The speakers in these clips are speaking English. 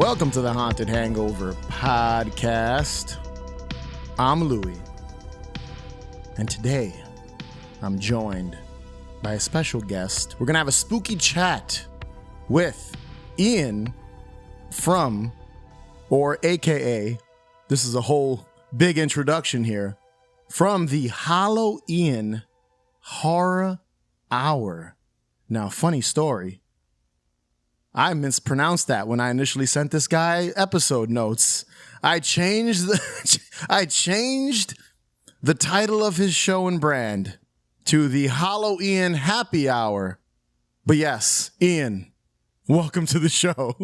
Welcome to the Haunted Hangover podcast. I'm Louie, and today I'm joined by a special guest. We're gonna have a spooky chat with Ian from, or AKA, this is a whole big introduction here, from the Hallow Ian Horror Hour. Now, funny story. I mispronounced that when I initially sent this guy episode notes. I changed the title of his show and brand to the Hallow Ian Happy Hour. But yes, Ian, welcome to the show.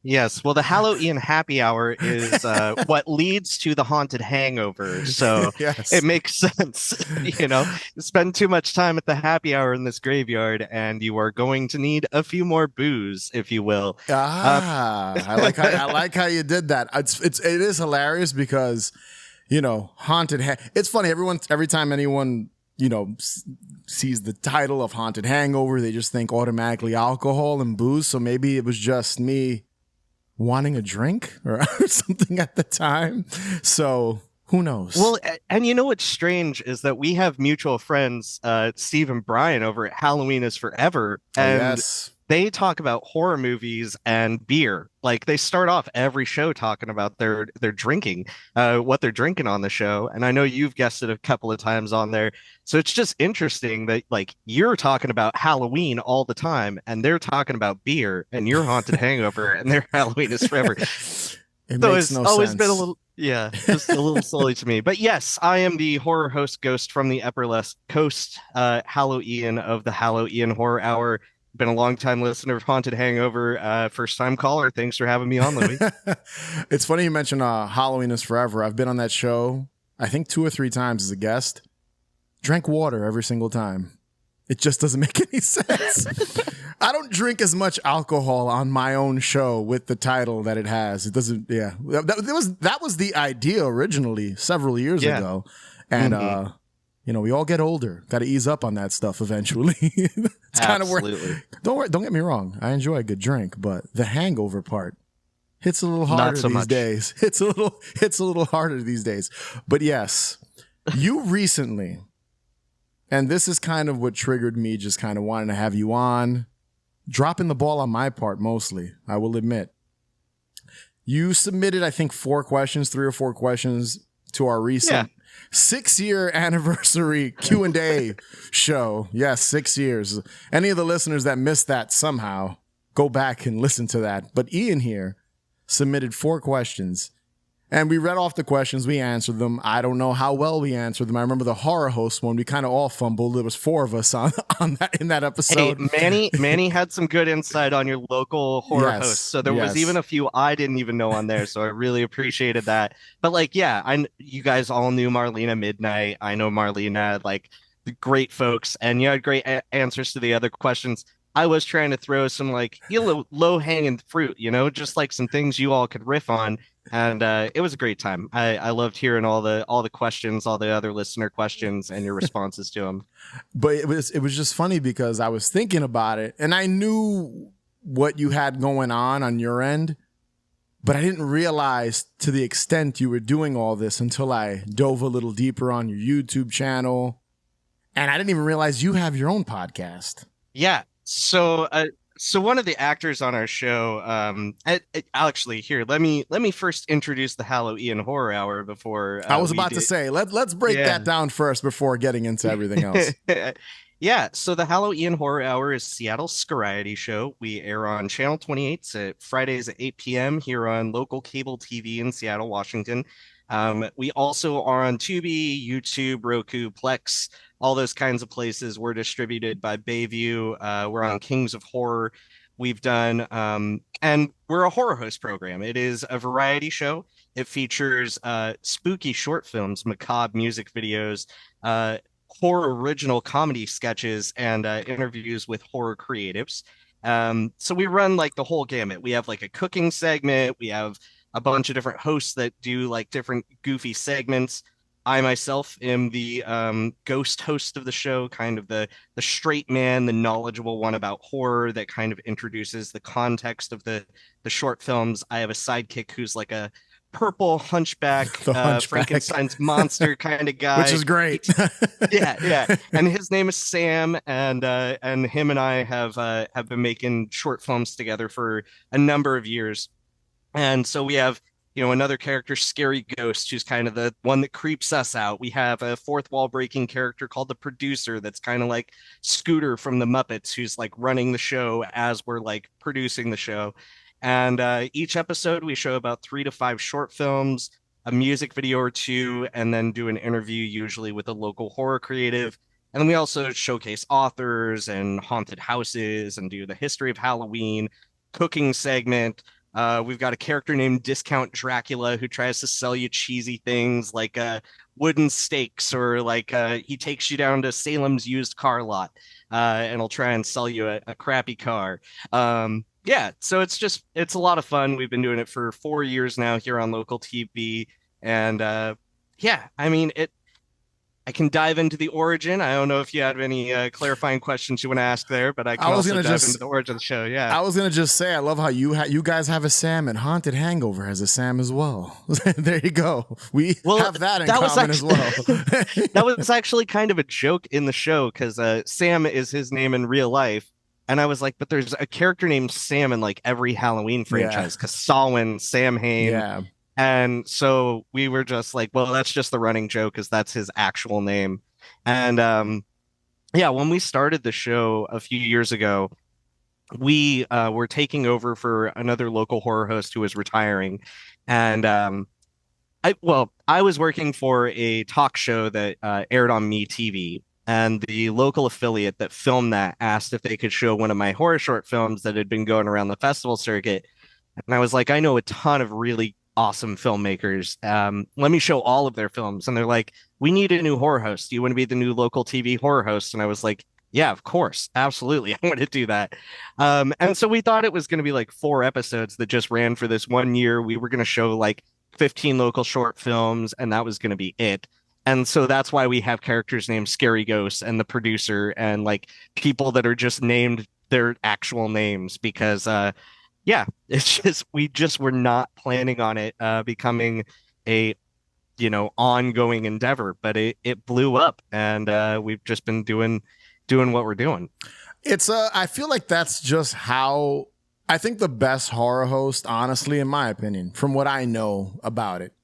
Yes, well, the Hallow Ian Happy Hour is what leads to the Haunted Hangover, so Yes. it makes sense. You spend too much time at the happy hour in this graveyard, and you are going to need a few more booze, if you will. I like how you did that. It is hilarious because, it's funny. Every time anyone sees the title of Haunted Hangover, they just think automatically alcohol and booze. So maybe it was just me wanting a drink or something at the time. So who knows? Well, and you know what's strange is that we have mutual friends, Steve and Brian, over at Halloween is Forever. And yes. They talk about horror movies and beer. Like, they start off every show talking about their drinking, what they're drinking on the show. And I know you've guessed it a couple of times on there. So it's just interesting that, like, you're talking about Halloween all the time, and they're talking about beer, and you're Haunted Hangover, and their Halloween is Forever. It makes no always sense. been a little, just a little silly to me. But yes, I am the horror host ghost from the Upper West Coast, Hallow Ian of the Hallow Ian Horror Hour. Been a long time listener of Haunted Hangover, first time caller. Thanks for having me on, Louie. It's funny you mentioned Halloween is Forever. I've been on that show, I think 2 or 3 times as a guest. Drank water every single time. It just doesn't make any sense. I don't drink as much alcohol on my own show with the title that it has. It doesn't. Yeah, that was the idea originally several years ago, and we all get older. Got to ease up on that stuff eventually. It's kind of where. Don't get me wrong. I enjoy a good drink, but the hangover part hits a little harder these days. It's a little harder these days. But yes, you recently, and this is kind of what triggered me, just kind of wanting to have you on, dropping the ball on my part mostly, I will admit. You submitted, I think, 3 or 4 questions to our recent 6-year anniversary Q&A show. Yes, 6 years. Any of the listeners that missed that somehow, go back and listen to that. But Ian here submitted 4 questions. And we read off the questions, we answered them. I don't know how well we answered them. I remember the horror host one, we kind of all fumbled. There was 4 of us on that in that episode. Hey, Manny had some good insight on your local horror host. So there was even a few I didn't even know on there. So I really appreciated that. But you guys all knew Marlena Midnight. I know Marlena, the great folks, and you had great answers to the other questions. I was trying to throw some low hanging fruit, just like some things you all could riff on. And it was a great time. I loved hearing all the questions, all the other listener questions, and your responses to them. But it was just funny because I was thinking about it, and I knew what you had going on your end, but I didn't realize to the extent you were doing all this until I dove a little deeper on your YouTube channel, and I didn't even realize you have your own podcast. Yeah. So one of the actors on our show, actually, here, let me first introduce the Hallow Ian Horror Hour before. I was about to say, let's break that down first before getting into everything else. Yeah, so the Hallow Ian Horror Hour is Seattle's Scariety show. We air on Channel 28 at Fridays at 8 p.m. here on local cable TV in Seattle, Washington. We also are on Tubi, YouTube, Roku, Plex, all those kinds of places. We're distributed by Bayview. We're on Kings of Horror. We've done, and we're a horror host program. It is a variety show. It features spooky short films, macabre music videos, horror original comedy sketches, and interviews with horror creatives. So we run the whole gamut. We have a cooking segment. We have a bunch of different hosts that do different goofy segments. I myself am the ghost host of the show, kind of the straight man, the knowledgeable one about horror that kind of introduces the context of the short films. I have a sidekick who's like a purple hunchback, The Hunchback, Frankenstein's monster kind of which guy. is great. Yeah, yeah. And his name is Sam, and him and I have been making short films together for a number of years. And so we have, another character, Scary Ghost, who's kind of the one that creeps us out. We have a fourth wall breaking character called the Producer that's kind of like Scooter from the Muppets, who's like running the show as we're like producing the show. And each episode, we show about 3 to 5 short films, a music video or two, and then do an interview, usually with a local horror creative. And then we also showcase authors and haunted houses and do the history of Halloween, cooking segment. We've got a character named Discount Dracula who tries to sell you cheesy things like wooden stakes, or like he takes you down to Salem's used car lot and he'll try and sell you a crappy car. Yeah, so it's a lot of fun. We've been doing it for 4 years now here on local TV, and yeah, I mean it. I can dive into the origin. I don't know if you have any clarifying questions you want to ask there, but I can also dive into the origin of the show. Yeah, I was gonna just say, I love how you guys have a Sam, and Haunted Hangover has a Sam as well. There you go. We have that in common as well. That was actually kind of a joke in the show because Sam is his name in real life. And I was like, but there's a character named Sam in like every Halloween franchise because Samhain, Samhain. Yeah. And so we were just like, well, that's just the running joke because that's his actual name. And yeah, when we started the show a few years ago, we were taking over for another local horror host who was retiring. And I was working for a talk show that aired on MeTV. And the local affiliate that filmed that asked if they could show one of my horror short films that had been going around the festival circuit. And I was like, I know a ton of really awesome filmmakers. Let me show all of their films. And they're like, we need a new horror host. Do you want to be the new local TV horror host? And I was like, yeah, of course. Absolutely. I want to do that. And so we thought it was going to be like 4 episodes that just ran for this 1 year. We were going to show like 15 local short films, and that was going to be it. And so that's why we have characters named Scary Ghosts and the Producer and like people that are just named their actual names because yeah, it's just we just were not planning on it becoming a ongoing endeavor, but it blew up, and we've just been doing what we're doing. It's I feel like that's just how I think the best horror host, honestly, in my opinion, from what I know about it,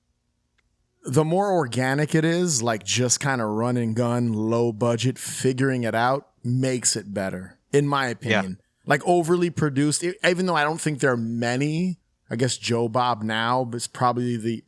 the more organic it is, like just kind of run and gun, low budget, figuring it out makes it better, in my opinion. Yeah. Like overly produced, even though I don't think there are many. I guess Joe Bob now is probably the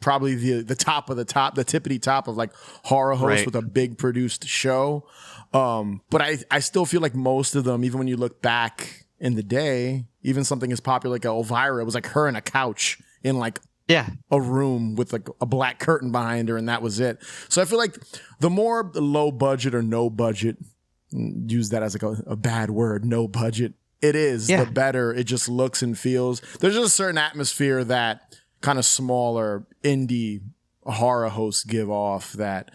top of the top, the tippity top of like horror hosts with a big produced show. But I still feel like most of them, even when you look back in the day, even something as popular like Elvira, it was like her in a couch in like a room with like a black curtain behind her, and that was it. So I feel like the more low budget or no budget, use that as like a bad word, no budget, it is, the better it just looks and feels. There's just a certain atmosphere that kind of smaller indie horror hosts give off that.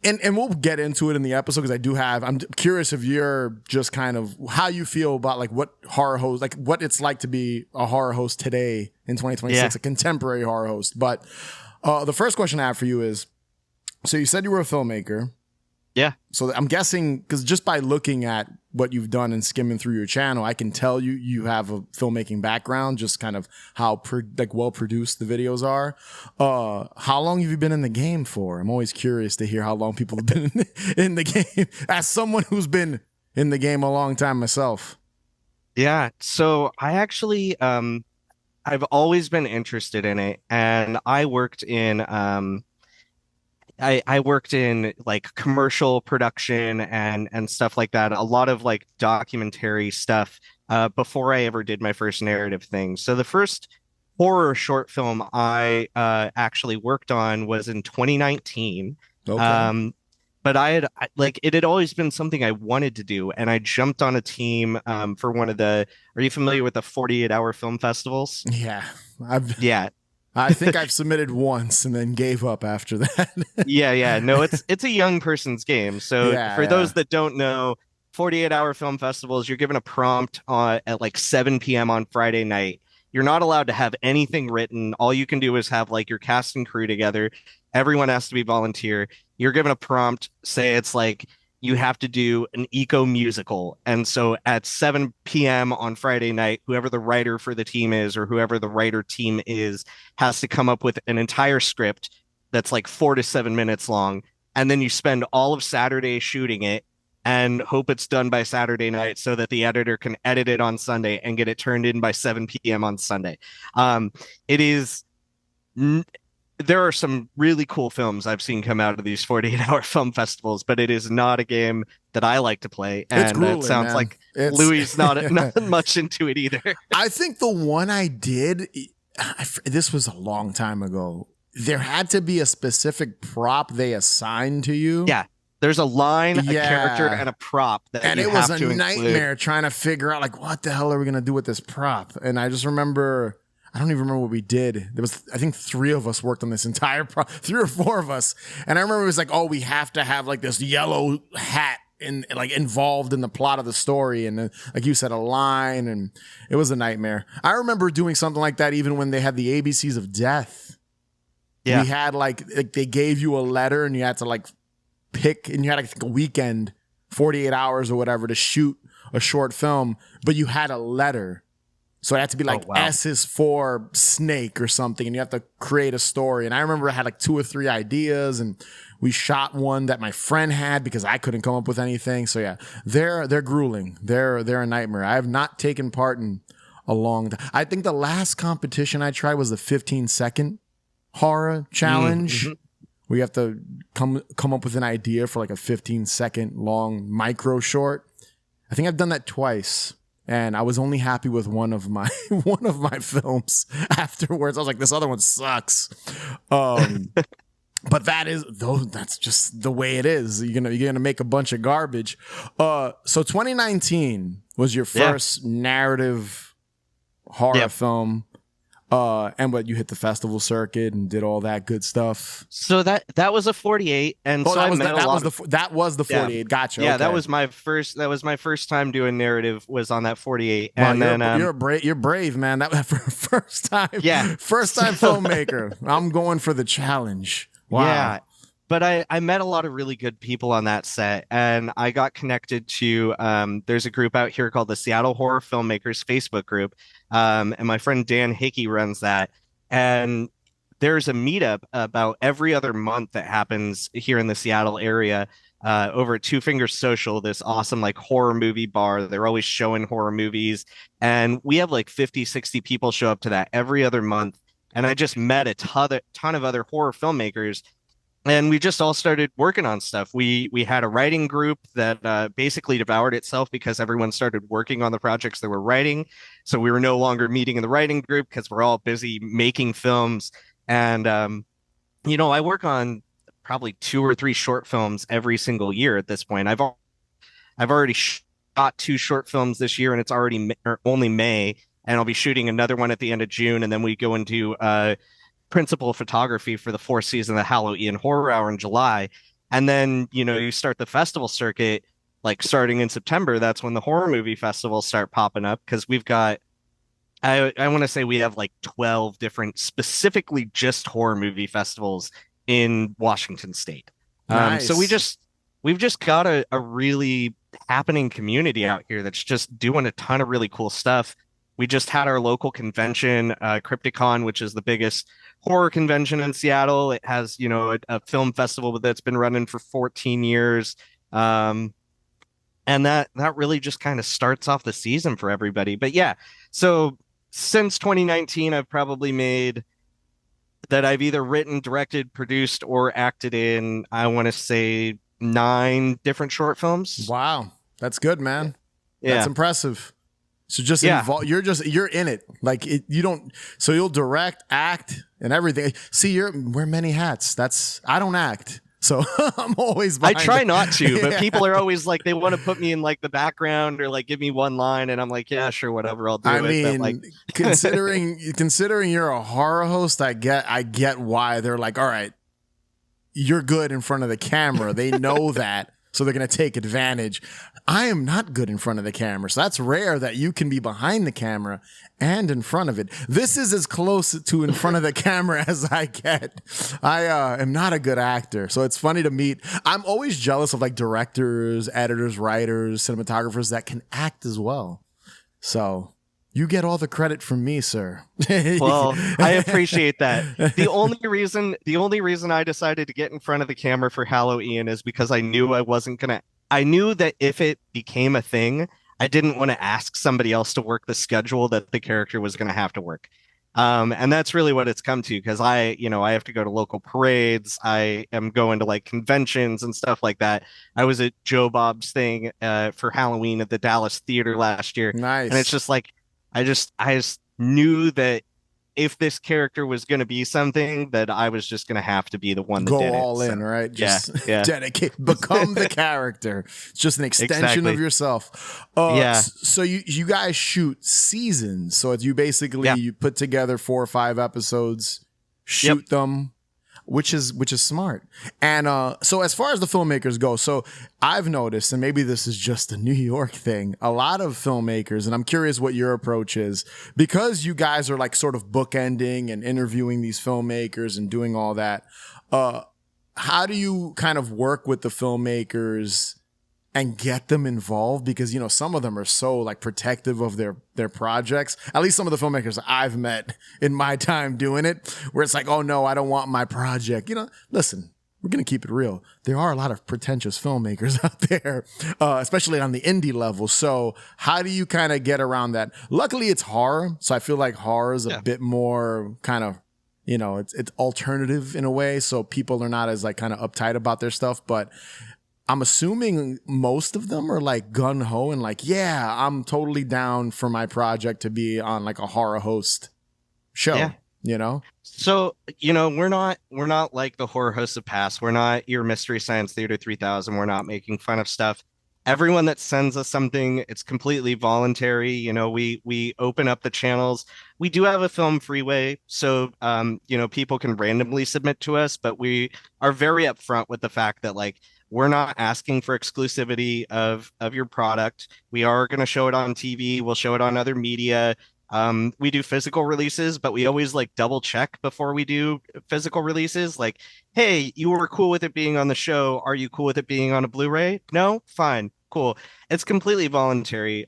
And we'll get into it in the episode because I'm curious if you're just kind of how you feel about like what horror host, like what it's like to be a horror host today in 2026, a contemporary horror host. But the first question I have for you is, so you said you were a filmmaker. Yeah. So I'm guessing, because just by looking at what you've done and skimming through your channel, I can tell you have a filmmaking background, just kind of how well produced the videos are. How long have you been in the game for? I'm always curious to hear how long people have been in the game, as someone who's been in the game a long time myself. Yeah. So I actually, I've always been interested in it, and I worked in I worked in like commercial production and stuff like that, a lot of like documentary stuff before I ever did my first narrative thing. So the first horror short film I actually worked on was in 2019. Okay. But it had always been something I wanted to do, and I jumped on a team for one of the. Are you familiar with the 48-hour film festivals? Yeah, I think I've submitted once and then gave up after that. Yeah. No, it's a young person's game. So for those that don't know, 48-hour film festivals, you're given a prompt at like 7 p.m. on Friday night. You're not allowed to have anything written. All you can do is have like your cast and crew together. Everyone has to be volunteer. You're given a prompt, say it's like you have to do an eco musical. And so at 7 p.m. on Friday night, whoever the writer for the team is or whoever the writer team is has to come up with an entire script that's like 4 to 7 minutes long. And then you spend all of Saturday shooting it and hope it's done by Saturday night so that the editor can edit it on Sunday and get it turned in by 7 p.m. on Sunday. It is there are some really cool films I've seen come out of these 48-hour film festivals, but it is not a game that I like to play. And grueling, it sounds like Louis is not much into it either. I think the one I did, this was a long time ago. There had to be a specific prop they assigned to you. Yeah. There's a line, a character, and a prop that and you it was have a to nightmare include. Trying to figure out like what the hell are we gonna do with this prop. And I just remember, I don't even remember what we did. There was, I think 3 of us worked on this entire prop, 3 or 4 of us. And I remember it was like, oh, we have to have like this yellow hat like involved in the plot of the story, and like you said, a line, and it was a nightmare. I remember doing something like that even when they had the ABCs of Death. Yeah, we had like they gave you a letter and you had to like pick, and you had like a weekend, 48 hours or whatever to shoot a short film, but you had a letter. So it had to be like S is for snake or something, and you have to create a story. And I remember I had like 2 or 3 ideas, and we shot one that my friend had because I couldn't come up with anything. So yeah, they're grueling. They're a nightmare. I have not taken part in a long time. I think the last competition I tried was the 15-second horror challenge. Mm-hmm. We have to come up with an idea for like a 15-second long micro short. I think I've done that twice. And I was only happy with one of my films afterwards. I was like, this other one sucks. But that's just the way it is. You're gonna make a bunch of garbage. So 2019 was your first narrative horror film. And what, you hit the festival circuit and did all that good stuff. So that was a 48, and so that was the 48. Yeah. Gotcha. Yeah, okay. that was my first time doing narrative was on that 48. Wow, and you're brave, man. That for first time. Yeah, first time filmmaker. I'm going for the challenge. Wow. Yeah. But I met a lot of really good people on that set, and I got connected to there's a group out here called the Seattle Horror Filmmakers Facebook group, and my friend Dan Hickey runs that. And there's a meetup about every other month that happens here in the Seattle area over at Two Fingers Social, this awesome like horror movie bar. They're always showing horror movies, and we have like 50, 60 people show up to that every other month. And I just met a ton of other horror filmmakers. And we just all started working on stuff. We had a writing group that basically devoured itself because everyone started working on the projects they were writing. So we were no longer meeting in the writing group because we're all busy making films. And, I work on probably 2 or 3 short films every single year at this point. I've already shot 2 short films this year, and it's only May. And I'll be shooting another one at the end of June. And then we go into principal photography for the 4th season of the Hallow Ian Horror Hour in July. And then, you start the festival circuit, like starting in September. That's when the horror movie festivals start popping up, because we've got, I want to say we have like 12 different specifically just horror movie festivals in Washington State. Nice. So we've just got a really happening community out here that's just doing a ton of really cool stuff. We just had our local convention, Crypticon, which is the biggest horror convention in Seattle. It has, a film festival that's been running for 14 years. And that really just kind of starts off the season for everybody. But yeah, so since 2019, I've probably made that I've either written, directed, produced, or acted in, I want to say 9 different short films. Wow. That's good, man. Yeah. That's impressive. So just you're in it. Like you'll direct, act, and everything. See, wear many hats. I don't act. So I'm always I behind try not to, but Yeah. people are always like they want to put me in like the background or like give me one line, and I'm like, yeah, sure, whatever, I'll I do it. But like, mean, considering you're a horror host, I get why they're like, all right, you're good in front of the camera. They know that, so they're going to take advantage. I am not good in front of the camera, so that's rare that you can be behind the camera and in front of it. This is as close to in front of the camera as I get. I am not a good actor, so it's funny to meet. I'm always jealous of like directors, editors, writers, cinematographers that can act as well. So you get all the credit from me, sir. well, I appreciate that. The only reason I decided to get in front of the camera for Hallow Ian is because I knew I wasn't gonna. I knew that if it became a thing, I didn't want to ask somebody else to work the schedule that the character was gonna have to work. And that's really what it's come to because I have to go to local parades. I am going to like conventions and stuff like that. I was at Joe Bob's thing for Halloween at the Dallas Theater last year, and it's Nice. just like I just knew that if this character was going to be something, that I was just going to have to be the one that Go did it. all So in, right? yeah, Just yeah, dedicate, become the character. It's just an extension of exactly. yourself. Yeah, So you guys shoot seasons. So it's you basically yeah, you put together 4 or 5 episodes, yep, shoot them, which is smart. And so as far as the filmmakers go, so I've noticed, and maybe this is just a New York thing, a lot of filmmakers, and I'm curious what your approach is, because you guys are like sort of bookending and interviewing these filmmakers and doing all that. Uh, how do you kind of work with the filmmakers and get them involved? Because some of them are so like protective of their projects. At least some of the filmmakers I've met in my time doing it, where it's like, oh no, I don't want my project. Listen, we're gonna keep it real. There are a lot of pretentious filmmakers out there, especially on the indie level. So how do you kind of get around that? Luckily, it's horror, so I feel like horror is a yeah. bit more kind of it's alternative in a way, so people are not as like kind of uptight about their stuff. But I'm assuming most of them are like gun ho and like, yeah, I'm totally down for my project to be on like a horror host Yeah. show, you know? So, we're not like the horror hosts of past. We're not your Mystery Science Theater 3000. We're not making fun of stuff. Everyone that sends us something, it's completely voluntary. We open up the channels. We do have a film freeway, so people can randomly submit to us, but we are very upfront with the fact that like we're not asking for exclusivity of your product. We are going to show it on TV. We'll show it on other media. We do physical releases, but we always like double check before we do physical releases. Like, hey, you were cool with it being on the show. Are you cool with it being on a Blu-ray? No? Fine. Cool. It's completely voluntary.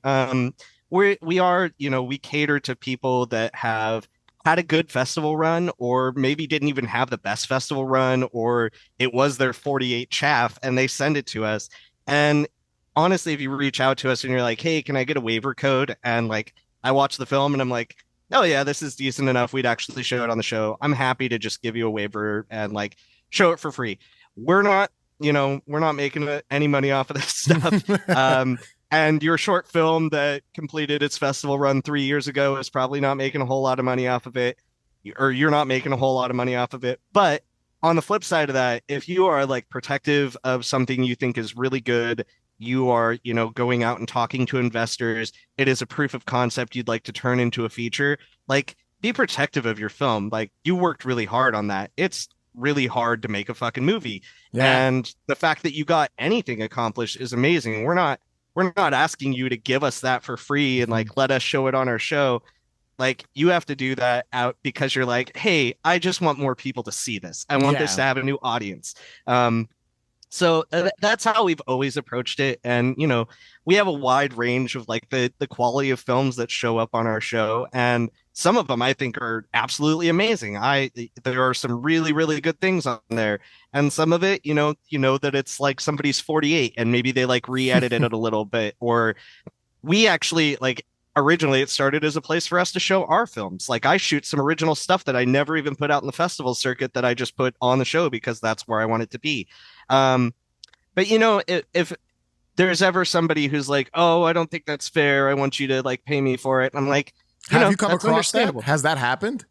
We cater to people that have had a good festival run or maybe didn't even have the best festival run or it was their 48 chaff and they send it to us. And honestly, if you reach out to us and you're like, hey, can I get a waiver code? And like I watch the film and I'm like, oh yeah, this is decent enough. We'd actually show it on the show. I'm happy to just give you a waiver and like show it for free. We're not, we're not making any money off of this stuff. And your short film that completed its festival run 3 years ago is probably not making a whole lot of money off of it, or you're not making a whole lot of money off of it. But on the flip side of that, if you are like protective of something you think is really good, you are, going out and talking to investors, it is a proof of concept you'd like to turn into a feature, like be protective of your film. Like you worked really hard on that. It's really hard to make a fucking movie. Yeah. And the fact that you got anything accomplished is amazing. We're not asking you to give us that for free and like let us show it on our show. Like you have to do that out because you're like, hey, I just want more people to see this. I want this Yeah. to have a new audience. So that's how we've always approached it. And, we have a wide range of like the quality of films that show up on our show. And some of them I think are absolutely amazing. There are some really, really good things on there. And some of it, that it's like somebody's 48 and maybe they like re-edited it a little bit. Or we actually like originally it started as a place for us to show our films. Like I shoot some original stuff that I never even put out in the festival circuit that I just put on the show because that's where I want it to be. But if there's ever somebody who's like, oh, I don't think that's fair. I want you to like pay me for it. I'm like, Have you come that's across that? understandable. Has that happened?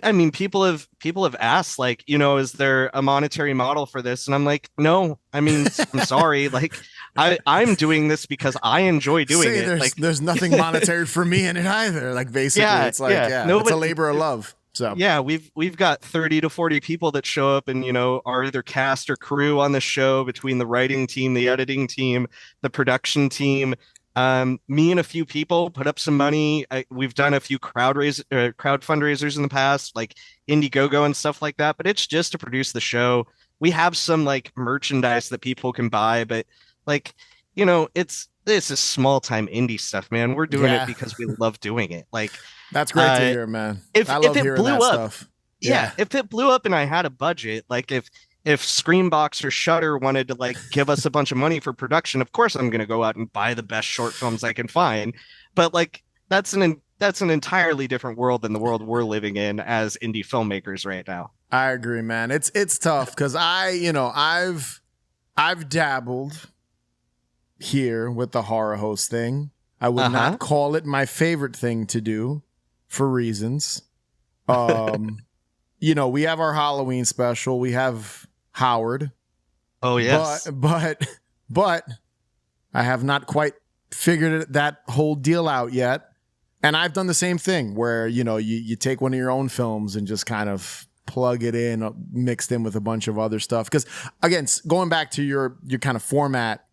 I mean, people have asked, like, is there a monetary model for this? And I'm like, no. I mean, I'm sorry. Like, I'm doing this because I enjoy doing Say it. Like, there's nothing monetary for me in it either. Like basically, yeah, it's like yeah. yeah, No, it's a but labor of love. So yeah, we've got 30 to 40 people that show up and are either cast or crew on the show, between the writing team, the editing team, the production team. Me and a few people put up some money. We've done a few crowd fundraisers in the past, like Indiegogo and stuff like that, but it's just to produce the show. We have some like merchandise that people can buy, but like, this is small time indie stuff, man. We're doing it yeah, because we love doing it. Like, that's great to uh, hear, man. if I if love it hearing blew that up, stuff. yeah, Yeah, if it blew up and I had a budget, like if Screenbox or Shudder wanted to like give us a bunch of money for production, of course I'm gonna go out and buy the best short films I can find. But like, that's an entirely different world than the world we're living in as indie filmmakers right now. I agree, man. It's tough because I've dabbled here with the horror host thing. I would Uh-huh. not call it my favorite thing to do for reasons. Um, we have our Halloween special. We have Howard, Oh but yes. but I have not quite figured that whole deal out yet. And I've done the same thing where you take one of your own films and just kind of plug it in, mixed in with a bunch of other stuff. Because again, going back to your kind of format,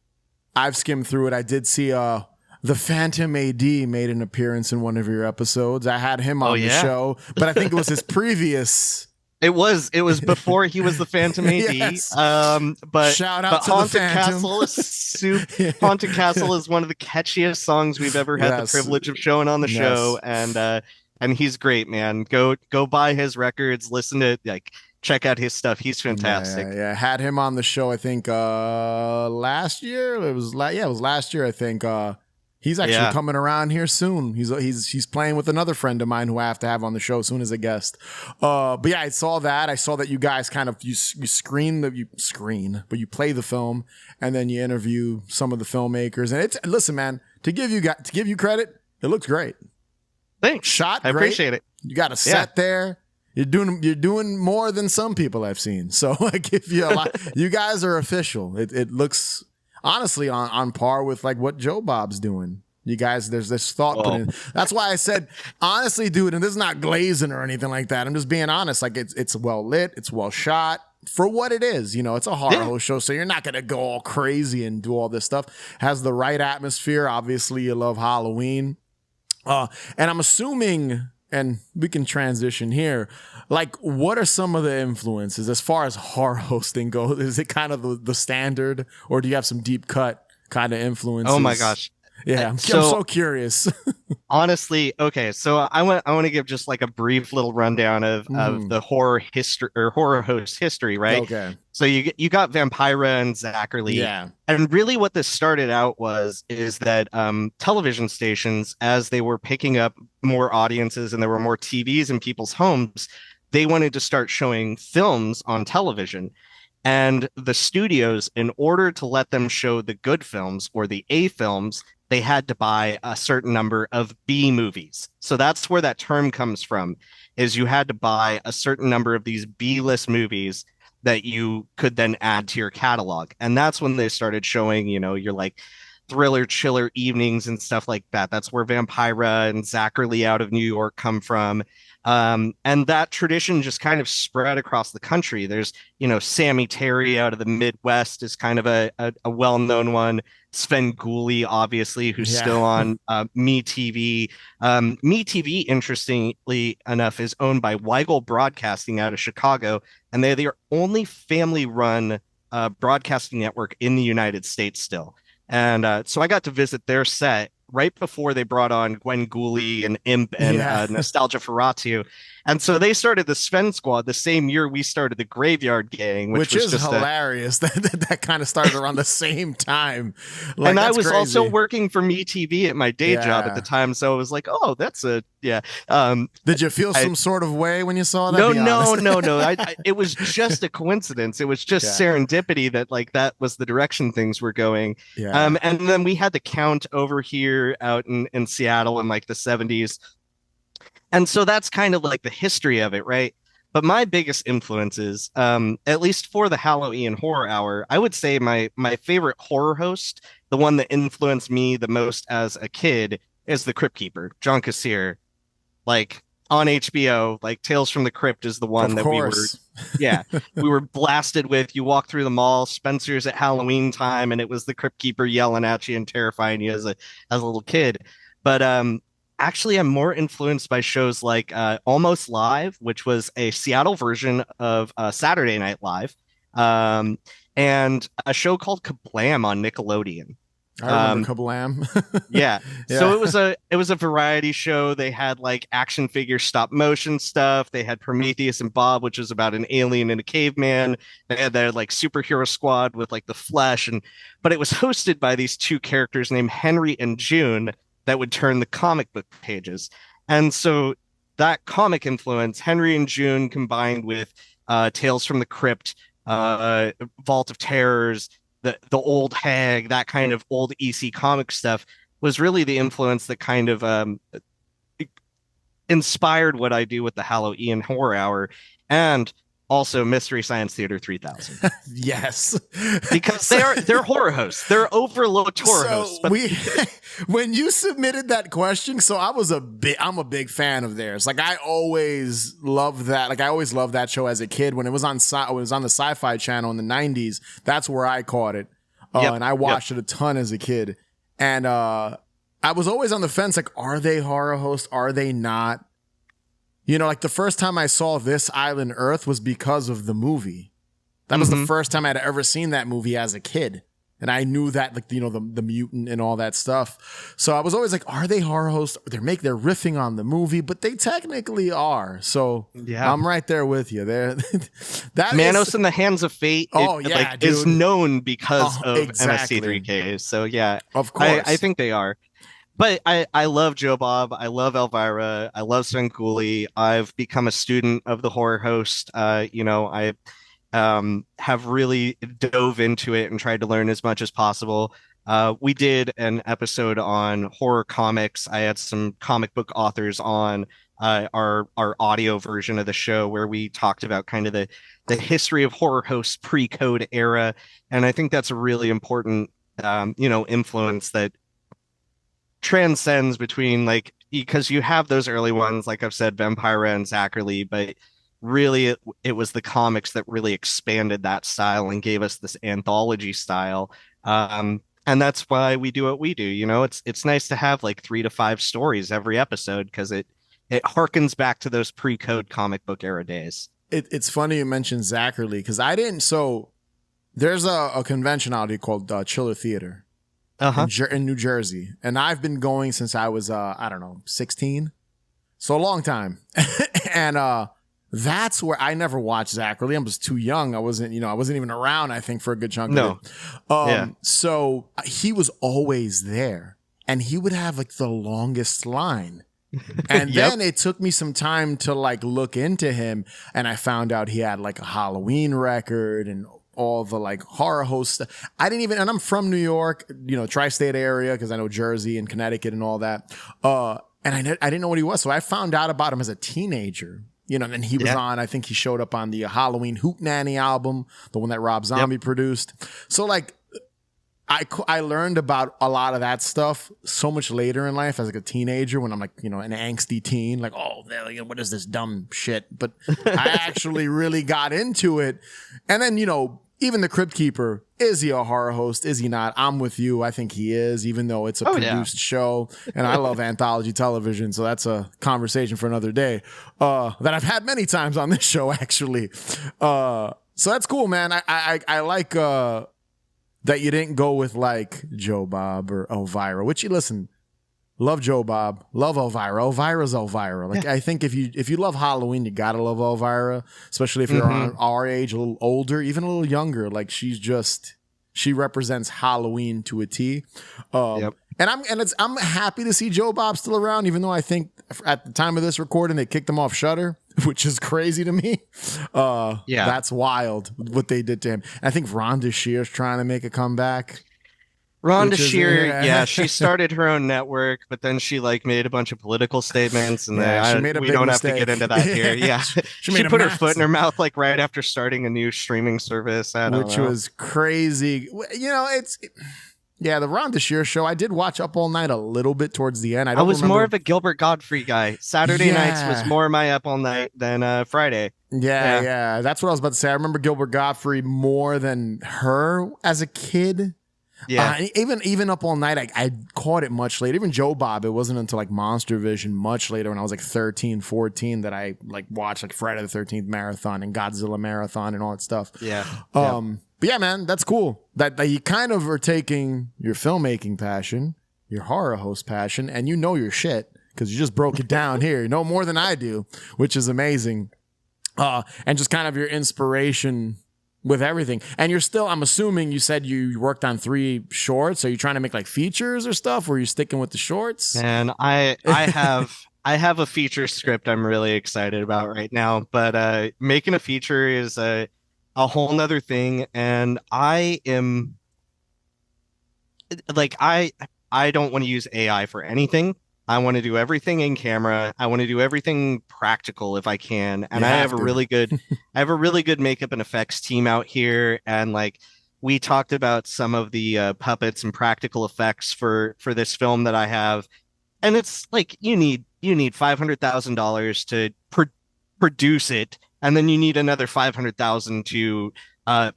I've skimmed through it. I did see the Phantom AD made an appearance in one of your episodes. I had him Oh on the yeah. show, but I think it was his previous. It was before he was the Phantom AD. Yes. But Shout out but to the Haunted Phantom. Castle is Haunted Castle is one of the catchiest songs we've ever had the Yes. privilege of showing on the show, Yes. and he's great, man. Go buy his records, listen to, like, check out his stuff. He's fantastic. Yeah. Had him on the show, I think last year. It was it was last year, I think. He's actually Yeah. coming around here soon. He's playing with another friend of mine who I have to have on the show soon as a guest. But yeah, I saw that. I saw that you guys kind of you screen, but you play the film and then you interview some of the filmmakers. And listen, man, to give you credit, it looks great. Thanks. Shot I great. appreciate it. You got a set there. You're doing more than some people I've seen. So I give you a lot. You guys are official. It looks honestly on par with like what Joe Bob's doing. You guys, there's this thought put in. That's why I said, honestly, dude, and this is not glazing or anything like that. I'm just being honest. Like it's well lit, it's well shot for what it is. It's a horror host show, so you're not gonna go all crazy and do all this stuff. Has the right atmosphere. Obviously, you love Halloween. And I'm assuming, and we can transition here, like, what are some of the influences as far as horror hosting goes? Is it kind of the standard, or do you have some deep cut kind of influences? Oh my gosh. Yeah, I'm So so curious. honestly, okay, so I want to give just like a brief little rundown of the horror history, or horror host history, right? Okay. So you got Vampira and Zachary. Yeah. And really what this started out is that television stations, as they were picking up more audiences and there were more TVs in people's homes, they wanted to start showing films on television. And the studios, in order to let them show the good films or the A films, they had to buy a certain number of B movies. So that's where that term comes from, is you had to buy a certain number of these B-list movies that you could then add to your catalog. And that's when they started showing, your like thriller chiller evenings and stuff like that. That's where Vampira and Zachary Out of New York come from. And that tradition just kind of spread across the country. There's, Sammy Terry out of the Midwest is kind of a well-known one. Sven Gulli, obviously, who's still on MeTV. MeTV, interestingly enough, is owned by Weigel Broadcasting out of Chicago, and they're the only family-run broadcasting network in the United States still. And so I got to visit their set right before they brought on Gwen Gulli and Imp and Nostalgia Ferratu. And so they started the Sven Squad the same year we started the Graveyard Gang, which was is just hilarious. That kind of started around the same time. Like, and I was crazy. Also working for MeTV at my day job at the time. So I was like, oh, that's Did you feel some sort of way when you saw that? No. It was just a coincidence. It was just serendipity that like that was the direction things were going. Yeah. And then we had the Count over here out in Seattle in like the 70s. And so that's kind of like the history of it, right? But my biggest influences, at least for the Hallow Ian Horror Hour, I would say my favorite horror host, the one that influenced me the most as a kid, is the Crypt Keeper, John Kassir. Like on HBO, like Tales from the Crypt is the one Of that course. yeah, we were blasted with. You walk through the mall, Spencer's at Halloween time, and it was the Crypt Keeper yelling at you and terrifying you as a little kid. But actually, I'm more influenced by shows like Almost Live, which was a Seattle version of Saturday Night Live, um, and a show called Kablam on Nickelodeon. I remember Um, Kablam. yeah. So Yeah. it was a variety show. They had like action figure stop motion stuff. They had Prometheus and Bob, which was about an alien and a caveman. They had their like superhero squad with like the Flesh, and but it was hosted by these two characters named Henry and June that would turn the comic book pages. And so that comic influence, Henry and June combined with Tales from the Crypt, uh Vault of Terrors, the old hag, that kind of old EC comic stuff was really the influence that kind of inspired what I do with the Hallow Ian Horror Hour and also Mystery Science Theater 3000 Yes. because So, they're horror hosts. They're overlooked horror hosts, but we when you submitted that question, so I'm a big fan of theirs. Like I always loved that. Like I always loved that show as a kid when it was on the Sci-Fi Channel in the 90s. That's where I caught it. yep, And I yep. watched it a ton as a kid. And I was always on the fence like are they horror hosts? Are they not? You know, like the first time I saw This Island Earth was because of the movie. That was the Mhm. first time I'd ever seen that movie as a kid. And I knew that, like, you know, the mutant and all that stuff. So I was always like, are they horror hosts? They're riffing on the movie, but they technically are. So Yeah. I'm right there with you. There, that Manos is, in the Hands of Fate oh yeah, like is dude. known because Oh, of exactly. MST3K. So yeah, Of I course. think they are. But I love Joe Bob. I love Elvira. I love Svengoolie. I've become a student of the horror host. I have really dove into it and tried to learn as much as possible. We did an episode on horror comics. I had some comic book authors on our audio version of the show where we talked about kind of the history of horror hosts pre-code era, and I think that's a really important influence that transcends between like because you have those early ones, like I've said, Vampira and Zachary, but really it was the comics that really expanded that style and gave us this anthology style. And that's why we do what we do. You know, it's nice to have like 3 to 5 stories every episode because it harkens back to those pre-code comic book era days. It's funny you mentioned Zachary because I didn't. So there's a convention out here called Chiller Theater Uh-huh. in New Jersey. And I've been going since I was, I don't know, 16. So a long time. And that's where I never watched Zachary. I was too young. I wasn't even around, I think, for a good chunk No. of it. Yeah. So he was always there. And he would have like the longest line. And Yep. then it took me some time to like look into him. And I found out he had like a Halloween record and all the like horror host stuff. And I'm from New York, you know, tri-state area, because I know Jersey and Connecticut and all that. And I didn't know what he was. So I found out about him as a teenager, you know, and then he was Yeah. on, I think he showed up on the Halloween Hootenanny album, the one that Rob Zombie produced. So like, I learned about a lot of that stuff so much later in life as like a teenager when I'm like, you know, an angsty teen, like, oh, what is this dumb shit? But I actually really got into it. And then, you know, even the Crypt Keeper, is he a horror host? Is he not? I'm with you. I think he is, even though it's a produced show. And I love anthology television. So that's a conversation for another day that I've had many times on this show, actually. So that's cool, man. I like that you didn't go with like Joe Bob or Elvira, which you listen, love Joe Bob, love Elvira. Elvira's Elvira. Like I think if you love Halloween, you gotta love Elvira, especially if you're on our age, a little older, even a little younger. Like she represents Halloween to a T. Yep. And I'm happy to see Joe Bob still around, even though I think at the time of this recording they kicked him off Shudder, which is crazy to me. That's wild what they did to him. And I think Rhonda Shear's trying to make a comeback. Rhonda which is Shear, yeah, she started her own network, but then she like made a bunch of political statements, and yeah, she made a we big don't have to mistake. get into that here. Yeah, She she made a put her foot in her massive, mouth like right after starting a new streaming service. I don't which know. was crazy. You know, yeah, the Rhonda Shear show. I did watch Up All Night a little bit towards the end. I I don't was more remember. of a Gilbert Godfrey guy. Saturday nights was Yeah. more my up all night than Friday. Yeah, Yeah. yeah. That's what I was about to say. I remember Gilbert Godfrey more than her as a kid. Yeah. Even Up All Night, I caught it much later. Even Joe Bob, it wasn't until like Monster Vision much later when I was like 13, 14 that I like watched like Friday the 13th Marathon and Godzilla Marathon and all that stuff. Yeah. But yeah, man, that's cool. That you kind of are taking your filmmaking passion, your horror host passion, and you know your shit because you just broke it down here. You know more than I do, which is amazing. And just kind of your inspiration with everything. And you're still, I'm assuming you said you worked on 3 shorts. Are you trying to make like features or stuff? Or are you sticking with the shorts? And I have a feature script I'm really excited about right now, but making a feature is a whole nother thing. And I am like I don't want to use AI for anything. I want to do everything in camera. I want to do everything practical if I can. And You I have have a to. really good I have a really good makeup and effects team out here. And like we talked about some of the puppets and practical effects for this film that I have. And it's like you need $500,000 to produce it, and then you need another 500,000 to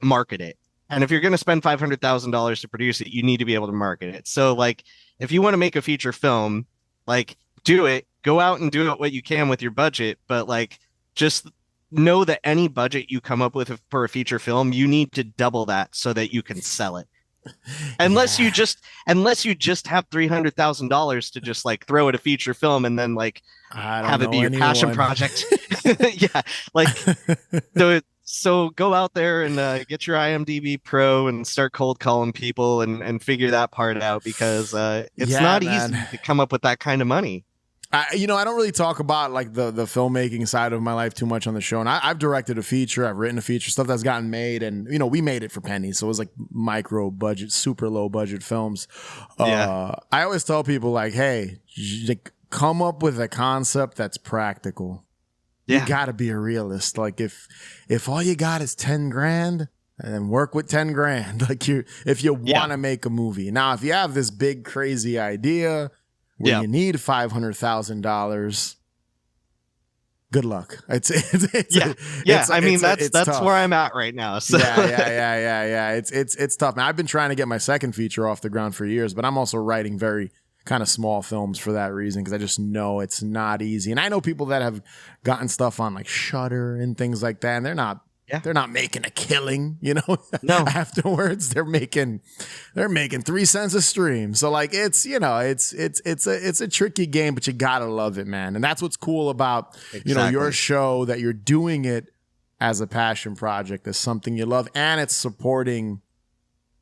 market it. And if you're going to spend $500,000 to produce it, you need to be able to market it. So like if you want to make a feature film, like do it, go out and do it what you can with your budget, but like just know that any budget you come up with for a feature film, you need to double that so that you can sell it. Unless Yeah. you just have $300,000 to just like throw at a feature film and then like I don't have it be know your passion anyone. project. Yeah, like so go out there and get your IMDb Pro and start cold calling people and figure that part out because it's Yeah, not man. easy to come up with that kind of money. I don't really talk about like the filmmaking side of my life too much on the show. And I've directed a feature, I've written a feature, stuff that's gotten made, and we made it for pennies, so it was like micro budget, super low budget films. Yeah. I always tell people like, hey, like, come up with a concept that's practical. You Yeah. got to be a realist. Like if all you got is 10 grand, and work with 10 grand. Like if you want to make a movie. Now, if you have this big crazy idea where you need $500,000, good luck. It's I mean that's tough. where I'm at right now. So Yeah. It's tough. Now I've been trying to get my second feature off the ground for years, but I'm also writing very kind of small films for that reason because I just know it's not easy. And I know people that have gotten stuff on like Shudder and things like that, and they're not making a killing, No. afterwards. They're making 3 cents a stream. So like it's a tricky game, but you gotta love it, man. And that's what's cool about your show, that you're doing it as a passion project, as something you love, and it's supporting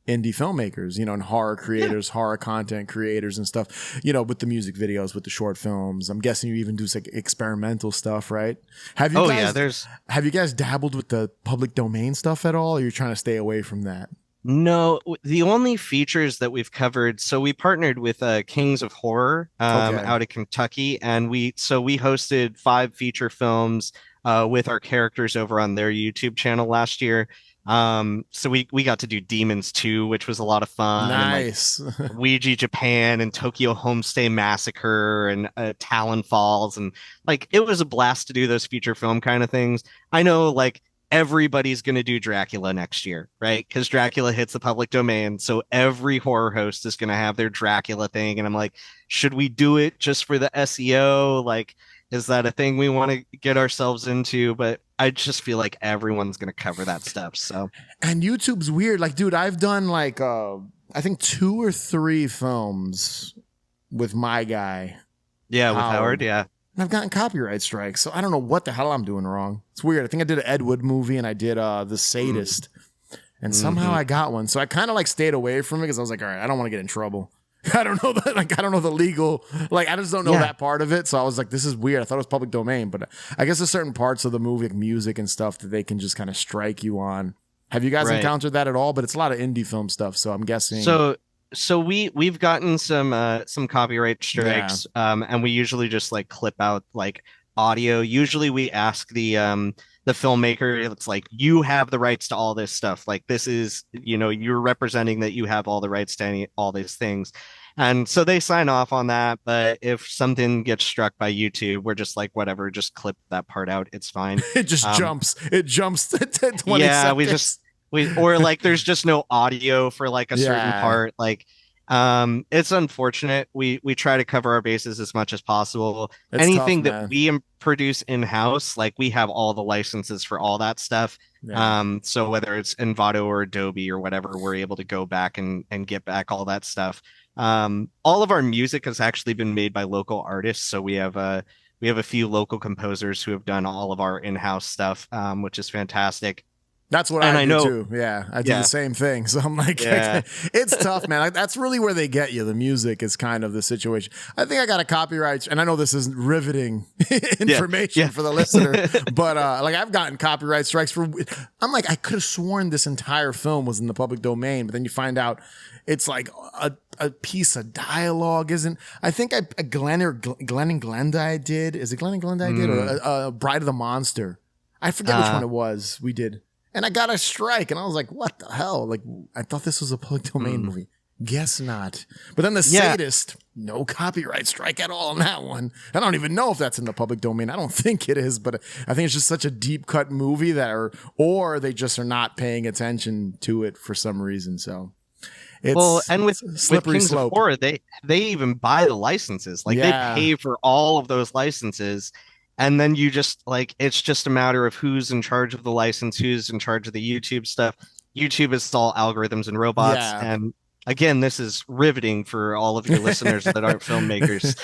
indie filmmakers, and horror creators, horror content creators and stuff, with the music videos, with the short films. I'm guessing you even do like experimental stuff, right? Have you guys dabbled with the public domain stuff at all, or you're trying to stay away from that? No, the only features that we've covered, so we partnered with Kings of Horror out of Kentucky, and we hosted 5 feature films with our characters over on their YouTube channel last year. So we got to do Demons 2, which was a lot of fun. Nice. And like Ouija Japan and Tokyo Homestay Massacre and Talon Falls, and like it was a blast to do those feature film kind of things. I know like everybody's going to do Dracula next year, right? Because Dracula hits the public domain. So every horror host is going to have their Dracula thing. And I'm like, should we do it just for the SEO? Like, is that a thing we want to get ourselves into? But I just feel like everyone's going to cover that stuff. So, and YouTube's weird. Like, dude, I've done like, I think 2 or 3 films with my guy. Yeah, with Howard. Yeah. And I've gotten copyright strikes, so I don't know what the hell I'm doing wrong. It's weird. I think I did an Ed Wood movie and I did The Sadist, and somehow I got one. So I kind of like stayed away from it because I was like, all right, I don't want to get in trouble. I don't know that. Like, I don't know the legal. Like, I just don't know that part of it. So I was like, this is weird. I thought it was public domain, but I guess there's certain parts of the movie, like music and stuff, that they can just kind of strike you on. Have you guys encountered that at all? But it's a lot of indie film stuff, so I'm guessing. so we've gotten some copyright Yeah. strikes, and we usually just like clip out like audio. Usually we ask the filmmaker, it's like you have the rights to all this stuff. Like this is, you're representing that you have all the rights to all these things. And so they sign off on that, but if something gets struck by YouTube, we're just like, whatever, just clip that part out. It's fine. It just Um, jumps. It jumps to 20 yeah, we just seconds. we or like there's just no audio for like a certain Yeah. part. Like it's unfortunate. We try to cover our bases as much as possible. It's tough, Anything that man. we produce in-house, like we have all the licenses for all that stuff. Yeah. So whether it's Envato or Adobe or whatever, we're able to go back and get back all that stuff. All of our music has actually been made by local artists, so we have a few local composers who have done all of our in-house stuff, which is fantastic. That's what And I I do know, too. Yeah, I do the yeah, same thing. So I'm like, yeah, it's tough, man. Like, that's really where they get you. The music is kind of the situation. I think I got a copyright, and I know this isn't riveting yeah, information yeah. for the listener, but like I've gotten copyright strikes for. I'm like, I could have sworn this entire film was in the public domain, but then you find out it's like a piece of dialogue isn't. I think Glenn and Glenda I did. Is it Glenn and Glenda I did or Mm, Bride of the Monster? I forget which one uh, it was. We did. And I got a strike, and I was like, "What the hell?" Like, I thought this was a public domain mm, movie. Guess not. But then the yeah. sadist, no copyright strike at all on that one. I don't even know if that's in the public domain. I don't think it is, but I think it's just such a deep cut movie that, or they just are not paying attention to it for some reason. So Well, it's, and with it's a with slippery Kings of slope. Horror, they even buy the licenses. Like they Yeah, pay for all of those licenses, and then you just like it's just a matter of who's in charge of the license, who's in charge of the YouTube stuff. YouTube is all algorithms and robots, yeah. and again, this is riveting for all of your listeners that aren't filmmakers.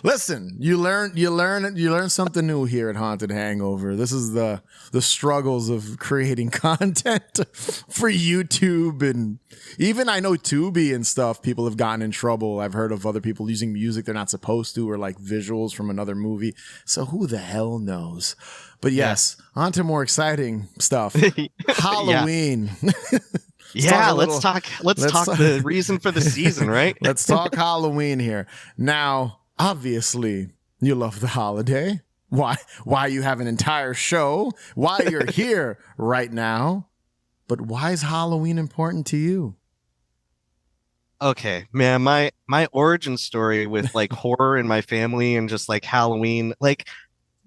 Listen, you learn something new here at Haunted Hangover. This is the struggles of creating content for YouTube, and even I know Tubi and stuff. People have gotten in trouble. I've heard of other people using music they're not supposed to, or like visuals from another movie. So who the hell knows? But Yeah. yes, on to more exciting stuff. Yeah. Halloween. Let's talk Yeah, a little. let's Let's talk talk. the reason for the season, right? Let's talk Halloween here. Now, obviously, you love the holiday. Why you have an entire show, why you're here right now. But why is Halloween important to you? Okay, man, my origin story with like horror in my family and just like Halloween, like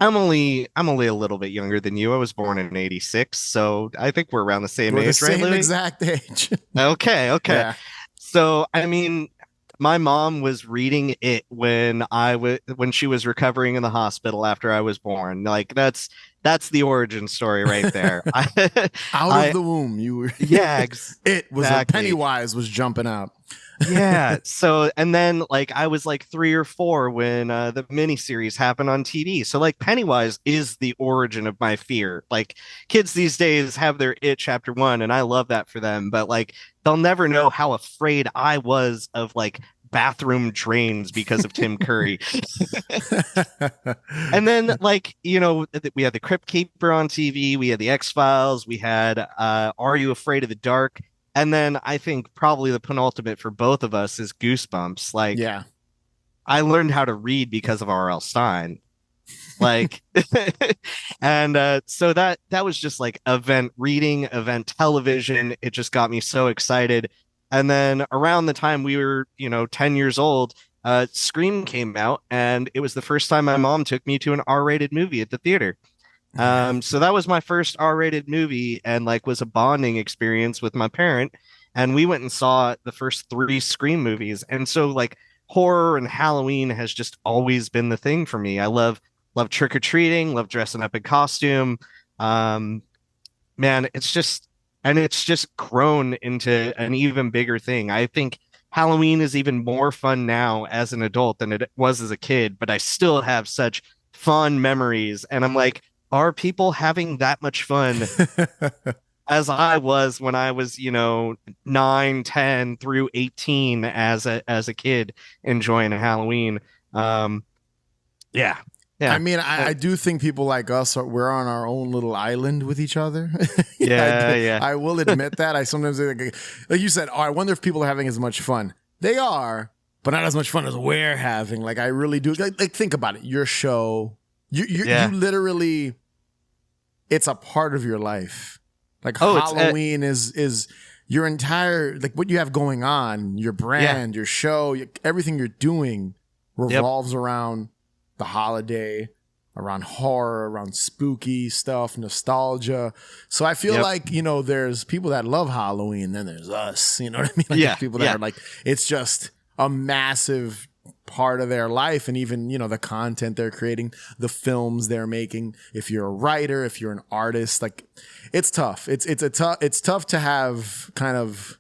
I'm only a little bit younger than you. I was born in '86, so I think we're around the same We're the age, right, same Louis? exact age. Okay, okay. Yeah. So, I mean, my mom was reading it when she was recovering in the hospital after I was born. Like that's the origin story right there. Out of I the womb, you were. yeah, It was a exactly. Pennywise was jumping out. Yeah. So, and then like I was like 3 or 4 when the miniseries happened on TV. So like Pennywise is the origin of my fear. Like kids these days have their It Chapter 1, and I love that for them. But like they'll never know how afraid I was of like bathroom drains because of Tim Curry. And then like we had the Crypt Keeper on TV, we had the X-Files, we had Are You Afraid of the Dark? And then I think probably the penultimate for both of us is Goosebumps. Like Yeah. I learned how to read because of R.L. Stein. Like and so that was just like event reading, event television. It just got me so excited. And then around the time we were, 10 years old, Scream came out, and it was the first time my mom took me to an R-rated movie at the theater. Yeah. So that was my first R-rated movie and like was a bonding experience with my parent. And we went and saw the first 3 Scream movies. And so like horror and Halloween has just always been the thing for me. I love trick-or-treating, love dressing up in costume. Um, Man, it's just grown into an even bigger thing. I think Halloween is even more fun now as an adult than it was as a kid, but I still have such fond memories. And I'm like, are people having that much fun as I was when I was, 9, 10 through 18 as a kid enjoying a Halloween? Um, yeah. I Yeah. mean, I do think people like us we're on our own little island with each other. Yeah, yeah. I will admit that. I sometimes like you said, oh, I wonder if people are having as much fun. They are, but not as much fun as we're having. Like I really do. Like think about it. Your show, you literally, it's a part of your life. Like Halloween is your entire, like what you have going on, your brand, your show, everything you're doing revolves around the holiday, around horror, around spooky stuff, nostalgia. So I feel like, you know, there's people that love Halloween, then there's us, you know what I mean? Like there's people that are like, it's just a massive part of their life, and even, you know, the content they're creating, the films they're making. If you're a writer, if you're an artist, like it's tough. It's tough to have kind of